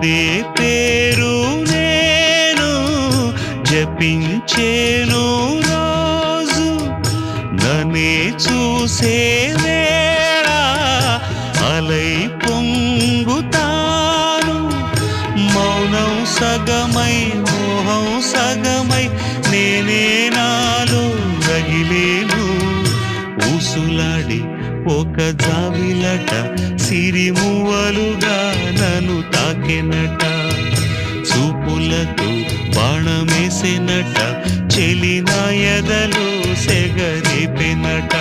అదే పేరు నేను జపించేను రోజు నన్నే చూసే వేళ అలై పొంగుతాను మౌనం సగమై మోహం సగమై నేనే నాలో రగిలేను ఊసులాడి ఒక జావిలట సిరిమువ్వలుగా నన్ను తాకెనట చూపులతో బాణమేసెనట చెలి నా ఎదలో సెగరేపెనట